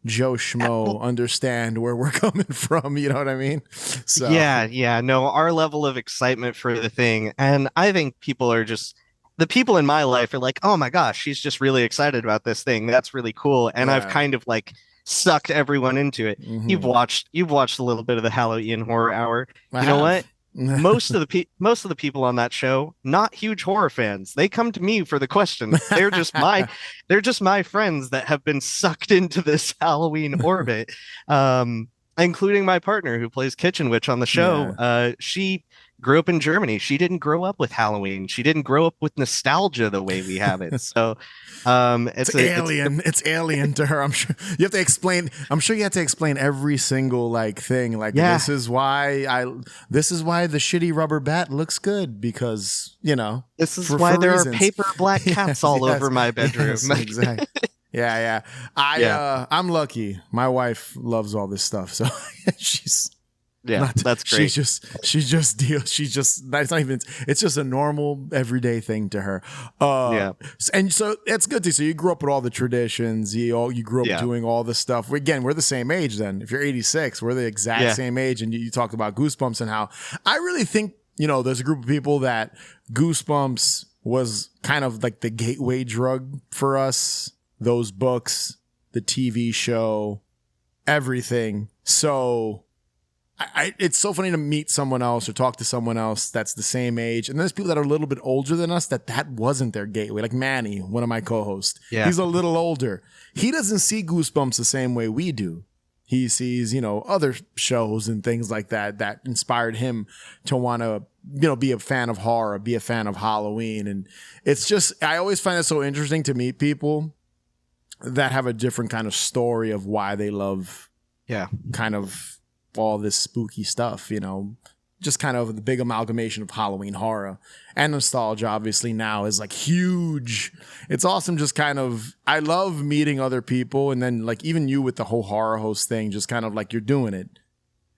Joe Schmo understand where we're coming from, you know what I mean? So no, our level of excitement for the thing, and I think the people in my life are like, oh my gosh, she's just really excited about this thing. That's really cool. And I've kind of like sucked everyone into it. Mm-hmm. You've watched a little bit of the Hallow Ian Horror Hour. You know what? most of the people on that show, not huge horror fans. They come to me for the questions. They're just my friends that have been sucked into this Halloween orbit. Including my partner who plays Kitchen Witch on the show. She grew up in Germany. She didn't grow up with Halloween. She didn't grow up with nostalgia the way we have it. So it's alien. It's alien to her. I'm sure you have to explain. I'm sure you have to explain every single like thing. Like this is why the shitty rubber bat looks good, because, you know, this is why there are paper black cats all over my bedroom. Yes, exactly. Yeah. I'm lucky. My wife loves all this stuff, so she's that's great. That's not even, it's just a normal everyday thing to her. And so that's good too. So you grew up with all the traditions. You grew up doing all the stuff. Again, we're the same age then. If you're 86, we're the exact same age. And you talked about Goosebumps and how I really think, you know, there's a group of people that Goosebumps was kind of like the gateway drug for us. Those books, the TV show, everything. So it's so funny to meet someone else or talk to someone else that's the same age. And there's people that are a little bit older than us that wasn't their gateway. Like Manny, one of my co-hosts. Yeah. He's a little older. He doesn't see Goosebumps the same way we do. He sees, you know, other shows and things like that inspired him to want to, you know, be a fan of horror, be a fan of Halloween. And it's just, I always find it so interesting to meet people that have a different kind of story of why they love kind of all this spooky stuff, you know, just kind of the big amalgamation of Halloween horror and nostalgia obviously now is like huge. It's awesome. Just kind of, I love meeting other people, and then like even you with the whole horror host thing, just kind of like you're doing it.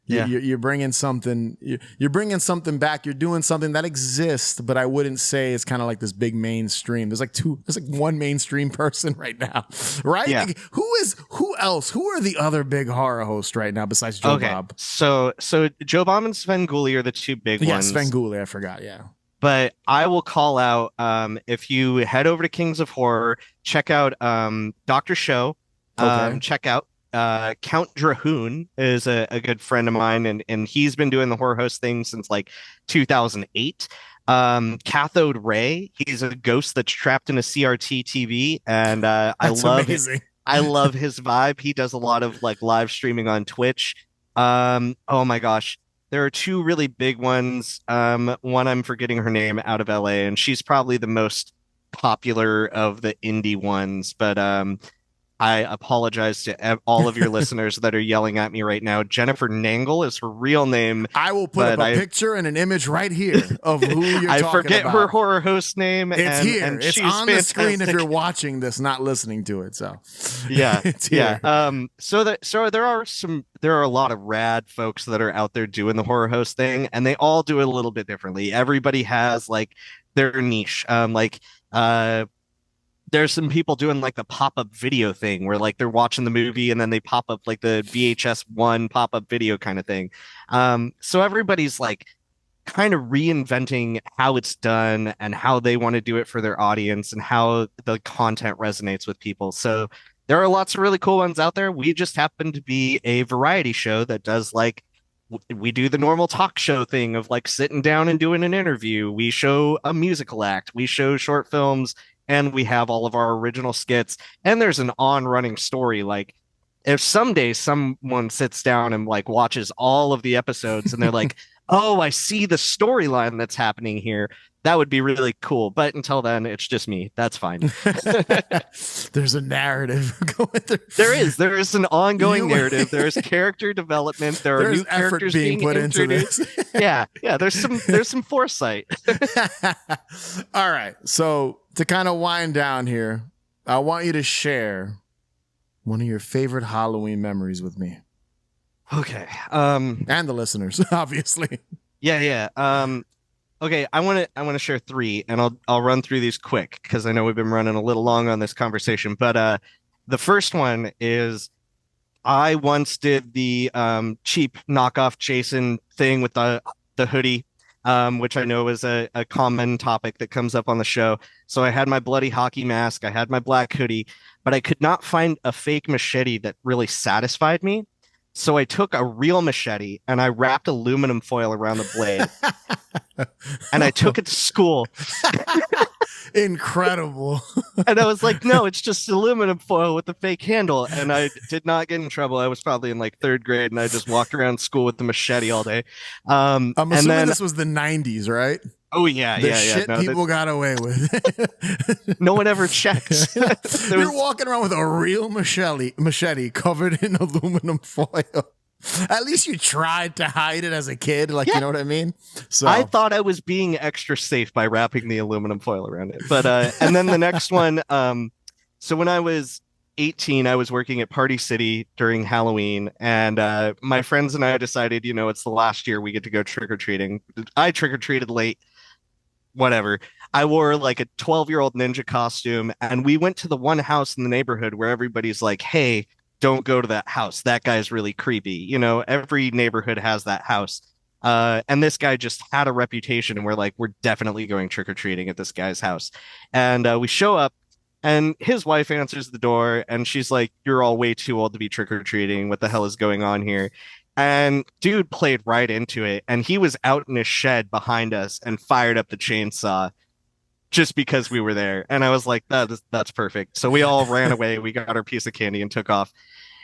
Yeah. You're bringing something, you're bringing something back. You're doing something that exists, but I wouldn't say it's kind of like this big mainstream. There's like one mainstream person right now, right? Yeah. Like, who else? Who are the other big horror hosts right now besides Joe Bob? So Joe Bob and Sven Gulli are the two big ones. Yeah, Sven Gulli, I forgot. Yeah. But I will call out, if you head over to Kings of Horror, check out Dr. Show. Check out Count Drahoon is a good friend of mine, and he's been doing the horror host thing since like 2008. Cathode Ray, he's a ghost that's trapped in a CRT TV, and I love his vibe. He does a lot of like live streaming on Twitch. Oh my gosh, there are two really big ones. One, I'm forgetting her name, out of LA, and she's probably the most popular of the indie ones, but I apologize to all of your listeners that are yelling at me right now. Jennifer Nangle is her real name. I will put up a picture and an image right here of who you're talking about. I forget her horror host name. It's here. And it's on the screen if you're watching this, not listening to it. So yeah, it's here. So there are a lot of rad folks that are out there doing the horror host thing, and they all do it a little bit differently. Everybody has like their niche. There's some people doing like the pop-up video thing where like they're watching the movie and then they pop up like the VHS 1 pop-up video kind of thing. So everybody's like kind of reinventing how it's done and how they want to do it for their audience and how the content resonates with people. So there are lots of really cool ones out there. We just happen to be a variety show that does like we do the normal talk show thing of like sitting down and doing an interview. We show a musical act, we show short films, and we have all of our original skits. And there's an on-running story. Like if someday someone sits down and like watches all of the episodes and they're like, oh, I see the storyline that's happening here. That would be really cool. But until then, it's just me. That's fine. There's a narrative going through. There is an ongoing narrative. There is character development. There are new characters being put introduced. into this. Yeah. There's some foresight. All right. So to kind of wind down here, I want you to share one of your favorite Halloween memories with me. Okay. And the listeners, obviously. Yeah. Okay, I want to share three, and I'll run through these quick because I know we've been running a little long on this conversation. But the first one is I once did the cheap knockoff Jason thing with the hoodie, which I know is a common topic that comes up on the show. So I had my bloody hockey mask, I had my black hoodie, but I could not find a fake machete that really satisfied me. So I took a real machete and I wrapped aluminum foil around the blade and I took it to school. Incredible. And I was like, no, it's just aluminum foil with the fake handle. And I did not get in trouble. I was probably in like third grade and I just walked around school with the machete all day. I'm assuming this was the 90s, right? Oh, yeah. Shit No, people got away with. No one ever checks. You're walking around with a real machete covered in aluminum foil. At least you tried to hide it as a kid, like, you know what I mean? So I thought I was being extra safe by wrapping the aluminum foil around it. But and then the next one, so when I was 18, I was working at Party City during Halloween, and my friends and I decided, it's the last year we get to go trick-or-treating. I trick-or-treated late. Whatever. I wore like a 12-year-old ninja costume, and we went to the one house in the neighborhood where everybody's like, hey, don't go to that house. That guy's really creepy. Every neighborhood has that house. And this guy just had a reputation, and we're like, we're definitely going trick-or-treating at this guy's house. And we show up, and his wife answers the door, and she's like, you're all way too old to be trick-or-treating. What the hell is going on here? And dude played right into it. And he was out in his shed behind us and fired up the chainsaw just because we were there. And I was like, that's perfect. So we all ran away. We got our piece of candy and took off.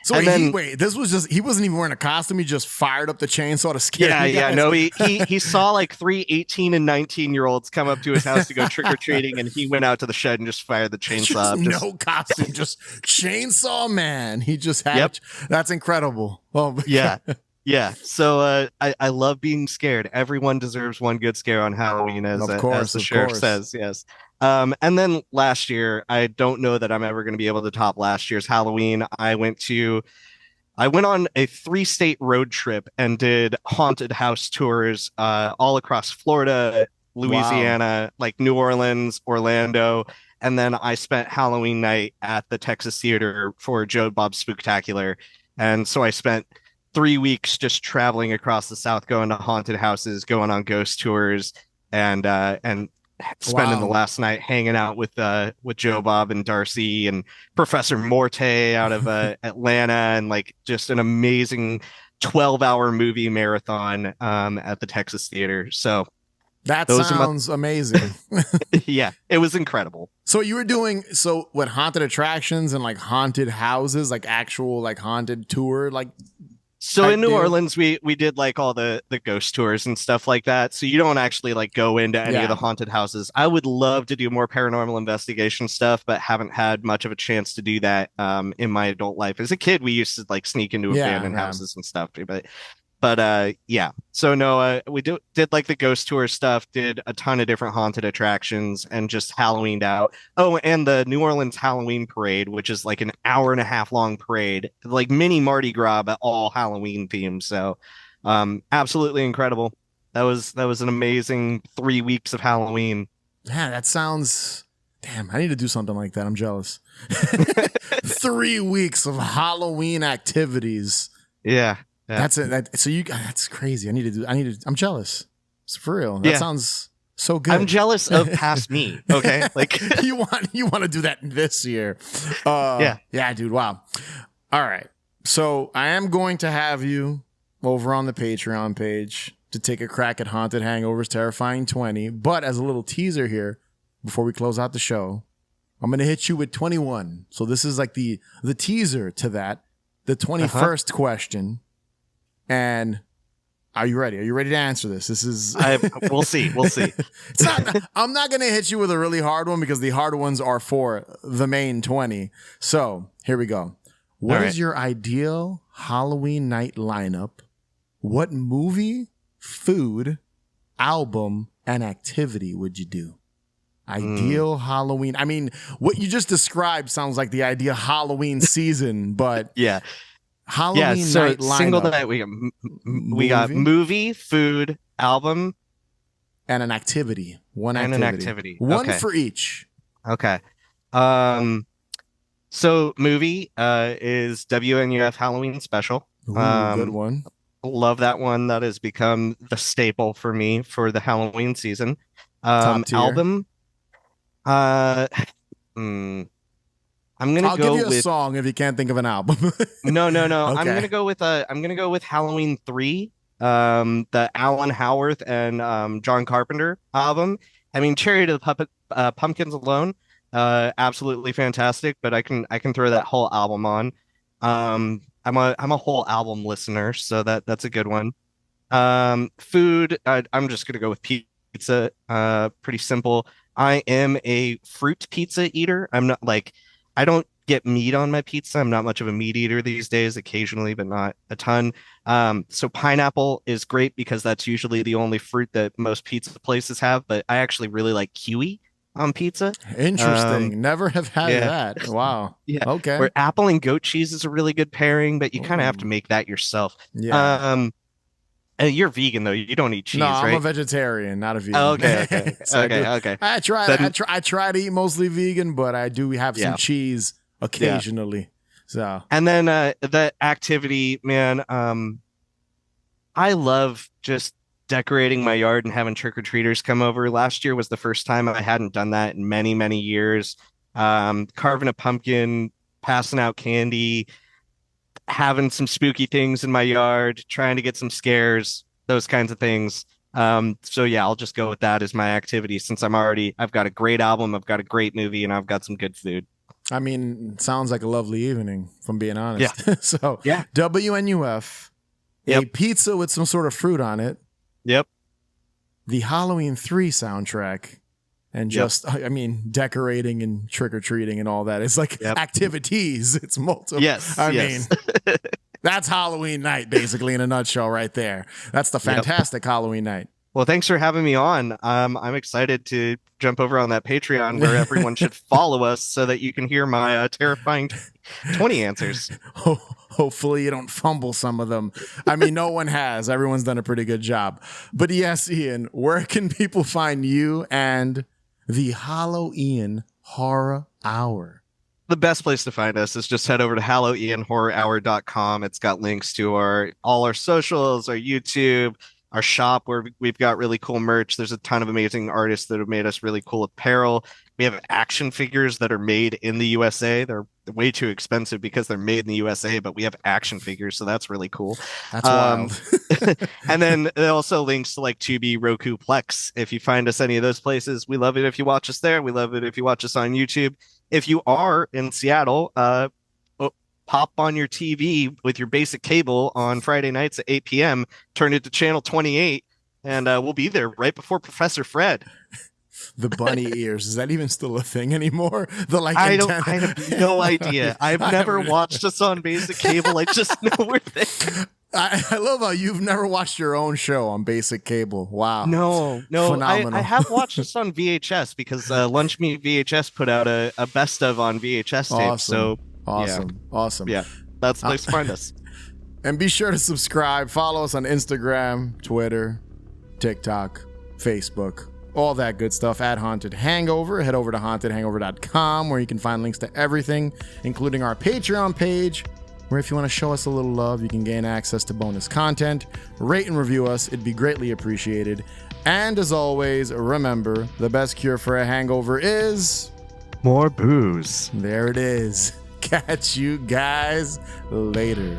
So this was just, he wasn't even wearing a costume. He just fired up the chainsaw to scare you guys. Yeah. No, he saw like 3 18 and 19-year-olds come up to his house to go trick-or-treating, and he went out to the shed and just fired the chainsaw. No costume, just chainsaw man. He just had, that's incredible. Oh, yeah. Yeah. So I love being scared. Everyone deserves one good scare on Halloween, as the sheriff says. Yes. And then last year, I don't know that I'm ever going to be able to top last year's Halloween. I went on a 3-state road trip and did haunted house tours all across Florida, Louisiana, like New Orleans, Orlando. And then I spent Halloween night at the Texas Theater for Joe Bob's Spooktacular. And so I spent 3 weeks just traveling across the South, going to haunted houses, going on ghost tours, and spending the last night hanging out with Joe Bob and Darcy and Professor Morte out of Atlanta, and like just an amazing 12-hour movie marathon at the Texas Theater. So that sounds amazing. Yeah, it was incredible. So you were doing what, haunted attractions and like haunted houses, like actual like haunted tour, like. So in New Orleans, we did like all the ghost tours and stuff like that. So you don't actually like go into any of the haunted houses. I would love to do more paranormal investigation stuff, but haven't had much of a chance to do that in my adult life. As a kid, we used to like sneak into abandoned houses and stuff. But yeah. So no, we did like the ghost tour stuff, did a ton of different haunted attractions, and just Halloweened out. Oh, and the New Orleans Halloween parade, which is like an hour-and-a-half long parade, like mini Mardi Gras, but all Halloween themed. So absolutely incredible. That was an amazing 3 weeks of Halloween. Yeah, that sounds. Damn, I need to do something like that. I'm jealous. 3 weeks of Halloween activities. Yeah. That's it. That's crazy. I'm jealous. It's for real. That sounds so good. I'm jealous of past me. Okay. Like you want to do that this year. Yeah, dude. Wow. All right. So I am going to have you over on the Patreon page to take a crack at Haunted Hangover's Terrifying 20. But as a little teaser here, before we close out the show, I'm going to hit you with 21. So this is like the teaser to that, the 21st question. And are you ready? Are you ready to answer this? This is... We'll see. We'll see. I'm not going to hit you with a really hard one because the hard ones are for the main 20. So here we go. What is your ideal Halloween night lineup? What movie, food, album, and activity would you do? Ideal Halloween. I mean, what you just described sounds like the ideal Halloween season, but yeah, Halloween night lineup. Single night we got movie, food, album, and an activity. One for each. Okay. So movie is WNUF Halloween Special. Ooh, good one. Love that one. That has become the staple for me for the Halloween season. Top tier. Album. I'm gonna I'll go give you with a song if you can't think of an album. No. Okay. I'm gonna go with Halloween 3, the Alan Howarth and John Carpenter album. I mean, Cherry to the Pumpkins alone, absolutely fantastic. But I can throw that whole album on. I'm a whole album listener, so that's a good one. Food, I'm just gonna go with pizza. Pretty simple. I am a fruit pizza eater. I don't get meat on my pizza. I'm not much of a meat eater these days, occasionally, but not a ton. So pineapple is great because that's usually the only fruit that most pizza places have, but I actually really like kiwi on pizza. Interesting. Never have had that. Wow. Yeah. Okay. Where apple and goat cheese is a really good pairing, but you kind of have to make that yourself. Yeah. You're vegan though. You don't eat cheese, no, right? I'm a vegetarian, not a vegan. Oh, okay. Okay. I try to eat mostly vegan, but I do have some cheese occasionally. Yeah. So. And then the activity, man. I love just decorating my yard and having trick-or-treaters come over. Last year was the first time I hadn't done that in many, many years. Carving a pumpkin, passing out candy, having some spooky things in my yard, trying to get some scares, those kinds of things. So yeah, I'll just go with that as my activity since I've got a great album, I've got a great movie, and I've got some good food. I mean, sounds like a lovely evening, if I'm being honest. Yeah. So yeah. WNUF, a pizza with some sort of fruit on it. Yep. The Halloween 3 soundtrack. And just, I mean, decorating and trick-or-treating and all that. It's like activities. It's multiple. Yes. I mean, that's Halloween night, basically, in a nutshell right there. That's the fantastic Halloween night. Well, thanks for having me on. I'm excited to jump over on that Patreon where everyone should follow us so that you can hear my terrifying 20 answers. Hopefully you don't fumble some of them. I mean, no one has. Everyone's done a pretty good job. But yes, Ian, where can people find you and the Hallow Ian Horror Hour? The best place to find us is just head over to hallowianhorrorhour.com. It's got links to all our socials, our YouTube, our shop where we've got really cool merch. There's a ton of amazing artists that have made us really cool apparel. We have action figures that are made in the USA. They're way too expensive because they're made in the USA, but we have action figures, so that's really cool. That's wild. And then it also links to like Tubi, Roku, Plex. If you find us any of those places, we love it if you watch us there. We love it if you watch us on YouTube. If you are in Seattle, pop on your TV with your basic cable on Friday nights at 8 p.m., turn it to channel 28, and we'll be there right before Professor Fred. The bunny ears. Is that even still a thing anymore? I have no idea. I've never watched us on basic cable. I just know we're there. I love how you've never watched your own show on basic cable. Wow. No. Phenomenal. I have watched this on VHS because Lunch Meat VHS put out a best of on VHS tape. So Awesome. Yeah, that's the place to find us. And be sure to subscribe. Follow us on Instagram, Twitter, TikTok, Facebook, all that good stuff at Haunted Hangover. Head over to hauntedhangover.com where you can find links to everything, including our Patreon page, where if you want to show us a little love, you can gain access to bonus content. Rate and review us. It'd be greatly appreciated. And as always, remember, the best cure for a hangover is... more booze. There it is. Catch you guys later.